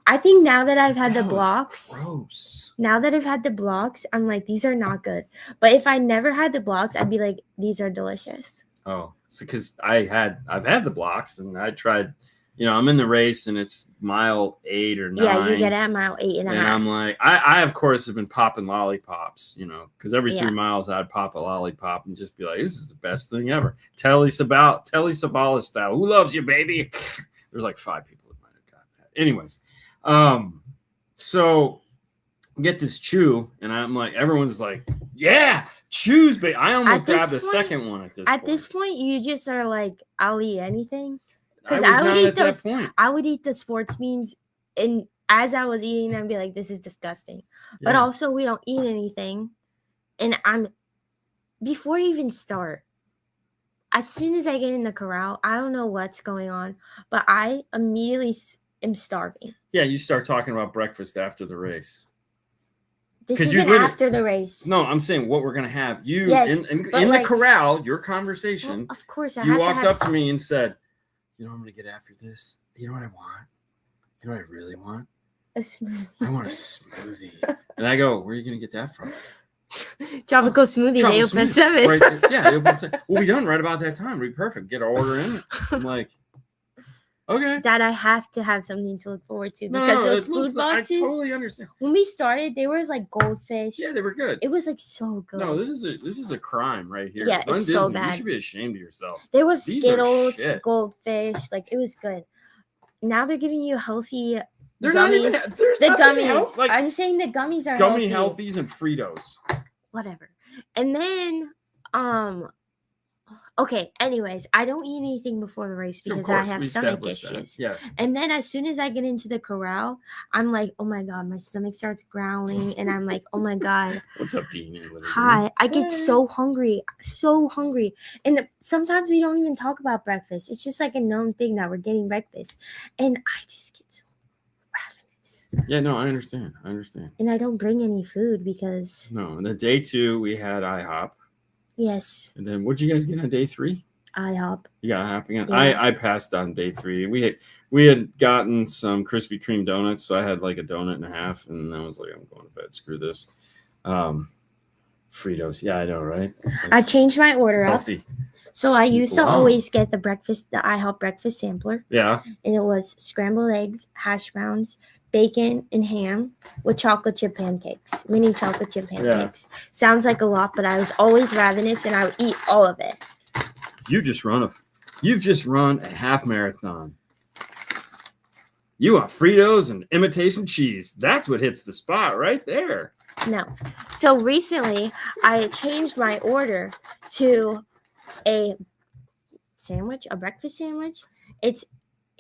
I think now that I've had the that was blocks, gross. now that I've had the blocks, I'm like, these are not good. But if I never had the blocks, I'd be like, these are delicious. Oh, so because I've had the blocks and I tried. I'm in the race and it's mile 8 or 9. Yeah, you get at mile 8 and a And half. I'm like, I of course have been popping lollipops, because every Yeah. 3 miles I'd pop a lollipop and just be like, this is the best thing ever. Telly Savalas style. Who loves you, baby? There's like 5 people that might have got that. Anyways, so get this chew, and I'm like, everyone's like, yeah, chews, baby. I almost At this grabbed the point- second one at this At point. this point, you just are like, I'll eat anything. I 'cause was I would not eat at that those- point. I would eat the sports beans, and as I was eating them, I'd be like, this is disgusting. But Yeah. also, we don't eat anything. And before you even start, as soon as I get in the corral, I don't know what's going on, but I immediately am starving. Yeah, you start talking about breakfast after the race. This 'Cause you isn't literally- after the race. No, I'm saying what we're gonna have. You Yes, in but the like- corral, your Well, conversation. of course, I You have walked to have up to me and said, "You know what I'm gonna get after this? You know what I want? You know what I really want? a smoothie. I want a smoothie." And I go, "Where are you gonna get that from?" Tropical smoothie. They Tropical open at smoothie. 7. Right, yeah, they open at 7. We'll be done right about that time. We'll be perfect. Get our order in. I'm like, okay. Dad, I have to have something to look forward to No, because no, those it was- food boxes. I totally understand. When we started, there was like goldfish. Yeah, they were good. It was like so good. No, this is a crime right here. Yeah, Run it's so Disney. bad. You should be ashamed of yourselves. There was These are Skittles, shit. goldfish. Like, it was good. Now they're giving you healthy They're not even. gummies. There's The nothing gummies. else, like I'm saying the gummies are gummy healthy. healthies and Fritos. Whatever. And then, okay. Anyways, I don't eat anything before the race Of because I course, have we stomach established that. issues. Yes. And then as soon as I get into the corral, I'm like, oh my god, my stomach starts growling, and I'm like, oh my god, What's up, Dean? Anyone? hi. I get Hey. so hungry, and sometimes we don't even talk about breakfast. It's just like a known thing that we're getting breakfast, and I just get so ravenous, Yeah, no, I understand. and I don't bring any food because No, and then day 2 we had IHOP, yes, and then what'd you guys get on day 3? IHOP. You got IHOP again. Yeah. I passed on day 3. We had gotten some Krispy Kreme donuts, so I had like a donut and a half, and I was like, I'm going to bed. Screw this. Fritos. Yeah, I know, right? I That's changed my order up. healthy. So I used to Wow. always get the IHOP breakfast sampler, Yeah. and it was scrambled eggs, hash browns, bacon, and ham with chocolate chip pancakes, mini chocolate chip pancakes. Sounds like a lot, but I was always ravenous, and I would eat all of it. You've just run a half marathon. You want Fritos and imitation cheese. That's what hits the spot right there. No. So recently, I changed my order to a breakfast sandwich. It's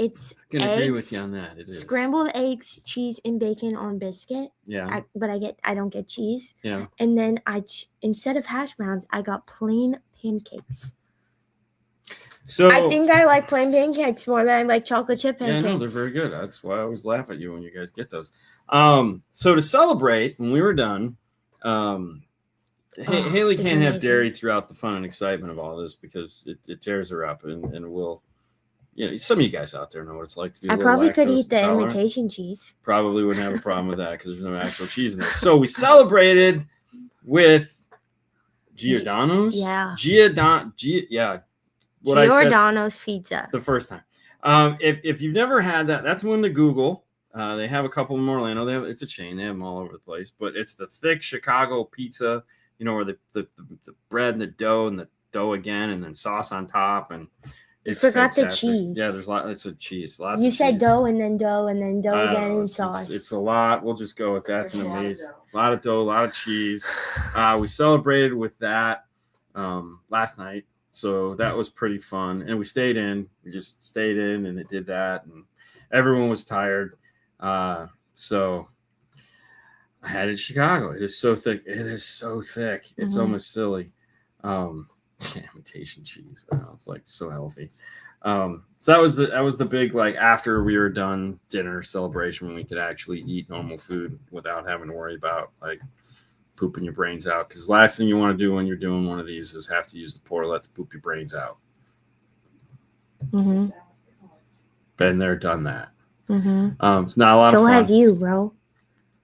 I can agree with eggs, you on that. It is scrambled eggs, cheese, and bacon on biscuit. Yeah. I don't get cheese. Yeah. And then instead of hash browns, I got plain pancakes. So I think I like plain pancakes more than I like chocolate chip yeah, pancakes. no, they're very good. That's why I always laugh at you when you guys get those. So to celebrate, when we were done, Hailey it's can't have amazing. dairy throughout the fun and excitement of all this because it tears her up and will. Some of you guys out there know what it's like to be. I probably could lactose eat the intolerant. imitation cheese. Probably wouldn't have a problem with that because there's no actual cheese in there. So we celebrated with Giordano's. Yeah. What I said Giordano's pizza. the first time. If you've never had that, that's one to Google. They have a couple in Orlando. It's a chain. They have them all over the place. But it's the thick Chicago pizza, where the bread and the dough again, and then sauce on top, and it's Forgot the fantastic. cheese. Yeah, there's lots of cheese. Lots. You of said cheese. dough and then dough and then dough I don't again know, and it's sauce. It's a lot. We'll just go with that. It's an There's a lot of amazing. dough. A lot of dough, a lot of cheese. We celebrated with that last night. So that was pretty fun. And we stayed in. We just stayed in and it did that. And everyone was tired. So I had it in Chicago. It is so thick. It is so thick. It's Mhm. almost silly. Imitation cheese. I know, it's like so healthy. So that was the big, like, after we were done dinner celebration when we could actually eat normal food without having to worry about like pooping your brains out. Because the last thing you want to do when you're doing one of these is have to use the toilet to poop your brains out. Mm-hmm. Been there, done that. Mm-hmm. It's not a lot of So fun. have you, bro.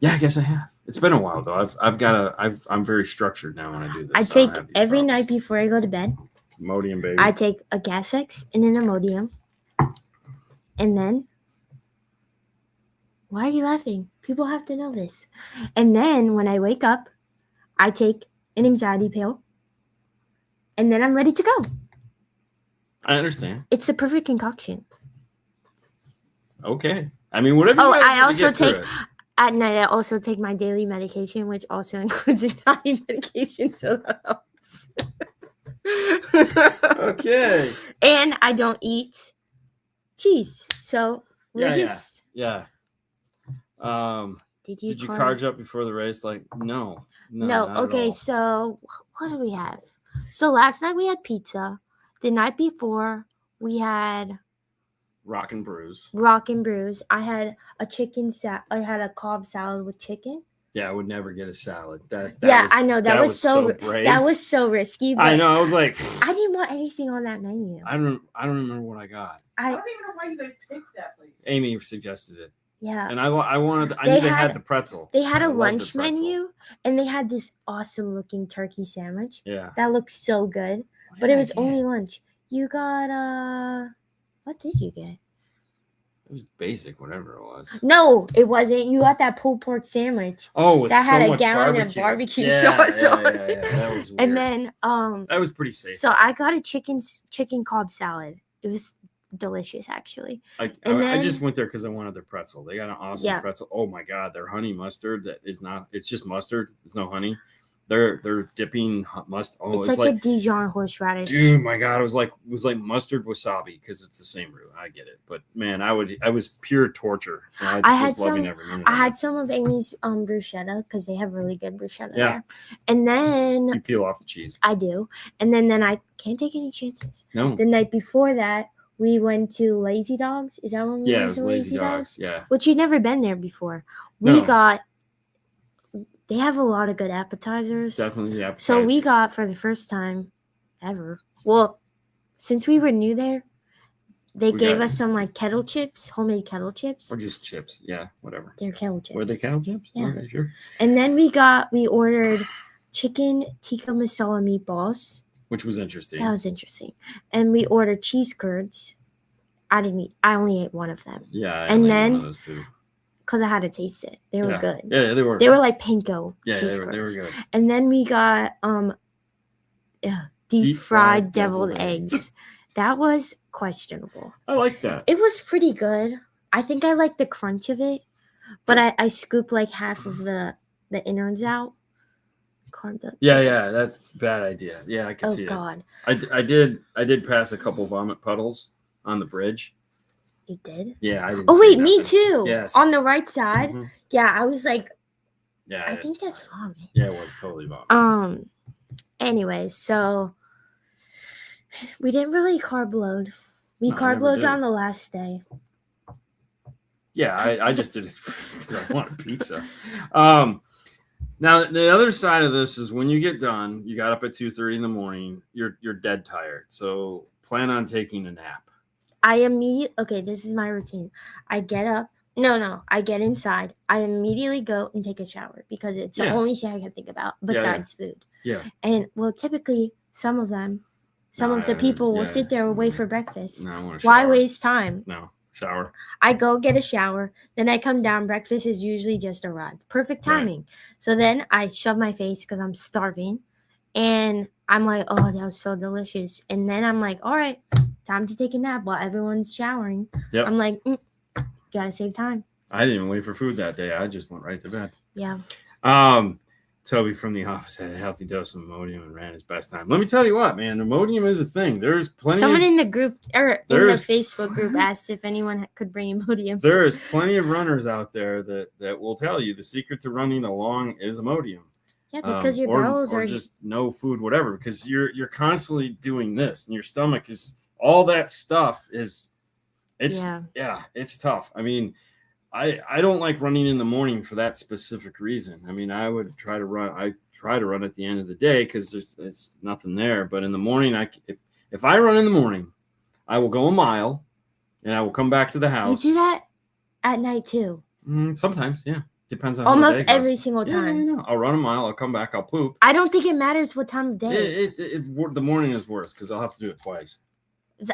Yeah, I guess I have. It's been a while though. I'm very structured now when I do this. I so take don't have these every problems. night before I go to bed. Imodium, baby. I take a Gas X and an Imodium. And then, why are you laughing? People have to know this. And then when I wake up, I take an anxiety pill. And then I'm ready to go. I understand. It's the perfect concoction. Okay. I mean, whatever. Oh, you gotta I do to also get through take- it. At night, I also take my daily medication, which also includes anxiety medication. So that helps. Okay. And I don't eat cheese. So we're Yeah, just. Yeah. Did Did you carge up before the race? Like, no. No. not at Okay. all. So what do we have? So last night we had pizza. The night before we had Rock and Brews. rock and brews. I had I had a Cobb salad with chicken. Yeah, I would never get a salad. That Yeah, was, I know that was so brave. that was so risky. But I know. I was like, I didn't want anything on that menu. I don't remember what I got. I don't even know why you guys picked that place. Amy suggested it, Yeah. and I wanted. I They knew they had- had the pretzel. They had I a loved the lunch pretzel. menu and they had this awesome looking turkey sandwich. Yeah, That looked so good. What But did it I was get? only lunch. You got what did you get? It was basic, whatever it was. No, it wasn't. You got that pulled pork sandwich. Oh, with That so had a much gallon of barbecue. barbecue Yeah, sauce yeah, on yeah, it. yeah. That was weird. And then that was pretty safe. so I got a chicken Cobb salad. It was delicious actually. I and just then- went there because I wanted their pretzel. They got an awesome Yeah. pretzel. Oh my god, their honey mustard that is not. It's just mustard. There's no honey. They're dipping mustard. Oh, It's like a Dijon horseradish. dude, my god, it was like mustard wasabi because it's the same root. I get it, but man, I was pure torture. And I was had loving some- every minute. I of had it. some of Amy's bruschetta because they have really good bruschetta Yeah. there. And then You peel off the cheese. I do. And then I can't take any chances. No, The night before that, we went to Lazy Dogs. Is that when we yeah, it went was to Lazy Dogs. Yeah, Which you'd never been there before. We No. got. They have a lot of good appetizers. definitely. Yeah. So we got for the first time ever. Well, since we were new there, They We gave got- us some like kettle chips, homemade kettle chips. Or just chips. Yeah, whatever. They're kettle chips. Were they kettle chips? Yeah. Okay, sure. And then we ordered chicken tikka masala meatballs. Which was interesting. That was interesting. And we ordered cheese curds. I only ate one of them Yeah, I And only ate then- one of those two. because I had to taste it. They were Yeah. good. Yeah, they were. They were like panko Yeah, cheese they were curds. good. And then we got deep fried deviled eggs. That was questionable. I like that. It was pretty good. I think I like the crunch of it, but I scooped like half of the innards out. Yeah, that's a bad idea. Yeah, I can Oh see God, that. I did pass a couple vomit puddles on the bridge. you did? Yeah, I didn't. Oh see wait, me nothing. too. Yes. On the right side. Mhm. Yeah, I was like, Yeah, I think that's vomit. Yeah, it was totally vomit. Anyway, so we didn't really carb load. We No, I carb never loaded did. on the last day. Yeah, I just did it because I wanted pizza. Now the other side of this is when you get done, you got up at 2:30 in the morning. You're dead tired, so plan on taking a nap. Okay, this is my routine. I get up. No, I get inside. I immediately go and take a shower because it's the Yeah. only thing I can think about besides food. Yeah, And well, typically some of the yeah, people will yeah. sit there and wait for breakfast. no, I want to. Why waste time? No, shower. I go get a shower, then I come down. Breakfast is usually just arrived. Perfect Right. timing. So then I shove my face because I'm starving, and I'm like, oh, that was so delicious. And then I'm like, all right, time to take a nap while everyone's showering. Yep. I'm like, gotta save time. I didn't even wait for food that day. I just went right to bed. Yeah. Toby from the office had a healthy dose of Imodium and ran his best time. Let me tell you what, man, Imodium is a thing. There's plenty. Someone in the group or in the There's- Facebook group asked if anyone could bring Imodium. There is plenty of runners out there that will tell you the secret to running along is Imodium. Yeah, because your or, bells or are just no food, whatever. Because you're constantly doing this, and your stomach is all that stuff is. It's it's tough. I mean, I don't like running in the morning for that specific reason. I mean, I would try to run. I try to run at the end of the day because it's nothing there. But in the morning, if I run in the morning, I will go a mile, and I will come back to the you house. do that at night too. Sometimes, yeah, depends on how Almost the day goes. every single Yeah, I time. know. I'll run a mile. I'll come back. I'll poop. I don't think it matters what time of day. The morning is worse because I'll have to do it twice.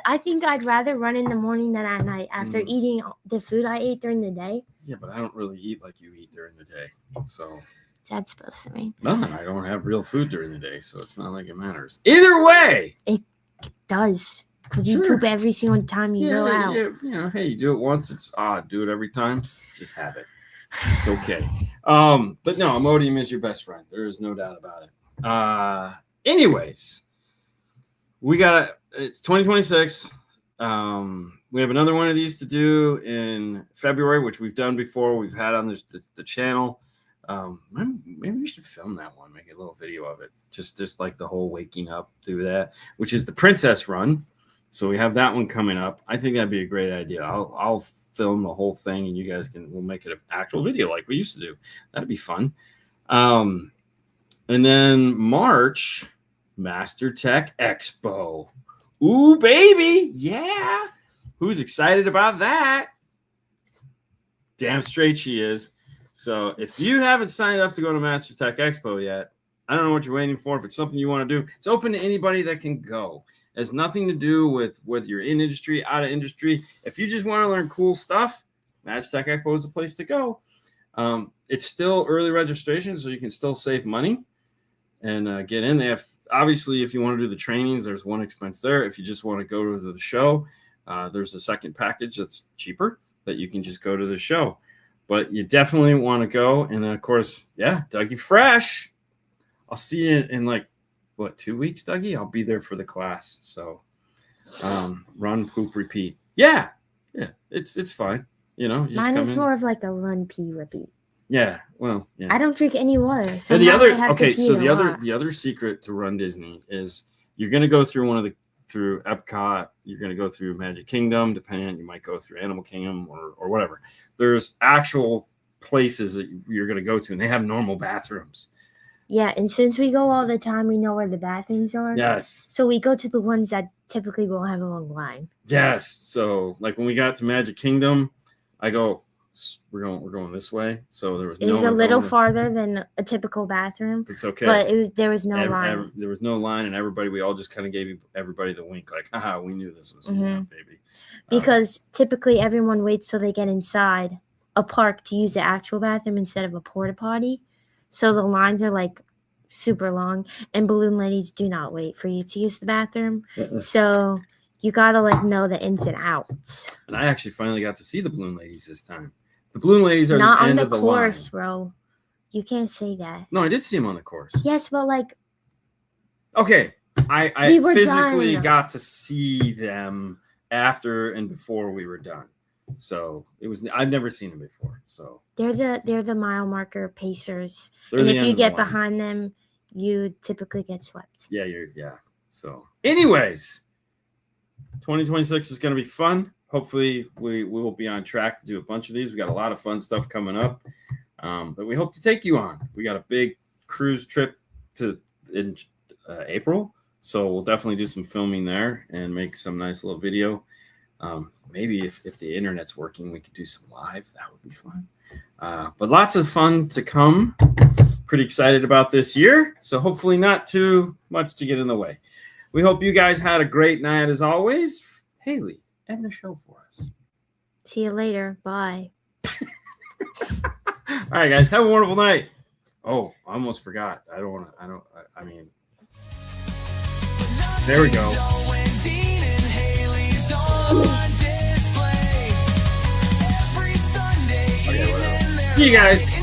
I think I'd rather run in the morning than at night after Mm. eating the food I ate during the day. Yeah, but I don't really eat like you eat during the day. So What's that supposed to mean? nothing. I don't have real food during the day, so it's not like it matters. Either way, It does. Because you Sure. poop every single time you go out. yeah, you know, hey, you do it once, it's odd. Do it every time, just have it. It's okay. But no, Imodium is your best friend. There is no doubt about it. Anyways, it's 2026. We have another one of these to do in February, which we've done before. We've had on the channel. Maybe we should film that one, make a little video of it. Just like the whole waking up through that, which is the Princess Run. So we have that one coming up. I think that'd be a great idea. I'll film the whole thing, and you guys we'll make it an actual video like we used to do. That'd be fun. And then March, Master Tech Expo. Ooh, baby. Yeah. Who's excited about that? Damn straight she is. So if you haven't signed up to go to Master Tech Expo yet, I don't know what you're waiting for. If it's something you want to do, it's open to anybody that can go. It has nothing to do with whether you're in industry, out of industry. If you just want to learn cool stuff, Master Tech Expo is the place to go. It's still early registration, so you can still save money and get in. They have, obviously, if you want to do the trainings, there's one expense there. If you just want to go to the show, there's a second package that's cheaper that you can just go to the show. But you definitely want to go. And then, of course, yeah, Dougie Fresh. I'll see you in like, 2 weeks, Dougie? I'll be there for the class. So run, poop, repeat. Yeah, it's fine. You know, you just Mine come is in. more of like a run, pee, repeat. Yeah, well, yeah. I don't drink any water. So And the other, I have to okay, pee so a the lot. other secret to Run Disney is you're going to go through through Epcot, you're going to go through Magic Kingdom, depending on, you might go through Animal Kingdom or whatever. There's actual places that you're going to go to, and they have normal bathrooms. Yeah, and since we go all the time, we know where the bathrooms are. Yes. So we go to the ones that typically won't have a long line. Yes. So like when we got to Magic Kingdom, I go, we're going this way. So there was It no was a one little going- farther than a typical bathroom, It's okay. but there was no line. There was no line, and we all just kind of gave everybody the wink, like, haha, we knew this was a Mhm. nap, baby. Because typically everyone waits till they get inside a park to use the actual bathroom instead of a porta potty. So the lines are like super long, and balloon ladies do not wait for you to use the bathroom. So you gotta like know the ins and outs. And I actually finally got to see the balloon ladies this time. The balloon ladies are Not the on end the of the course, line. bro. You can't say that. No, I did see them on the course. Yes, but like Okay, I We were physically done. got to see them after and before we were done. So it was I've never seen them before. So they're the mile marker pacers, they're and the if end you of the get line. behind them, you typically get swept. Yeah, So, anyways, 2026 is going to be fun. Hopefully, we will be on track to do a bunch of these. We got a lot of fun stuff coming up that we hope to take you on. We got a big cruise trip in April, so we'll definitely do some filming there and make some nice little video. Maybe if the internet's working, we could do some live. That would be fun. But lots of fun to come. Pretty excited about this year. So hopefully not too much to get in the way. We hope you guys had a great night as always. Hailey, end the show for us. See you later. Bye. All right, guys, have a wonderful night. Oh, I almost forgot. I mean, there we go. When Dean and Hailey's on display every Sunday Okay, whatever. evening, they're See you guys.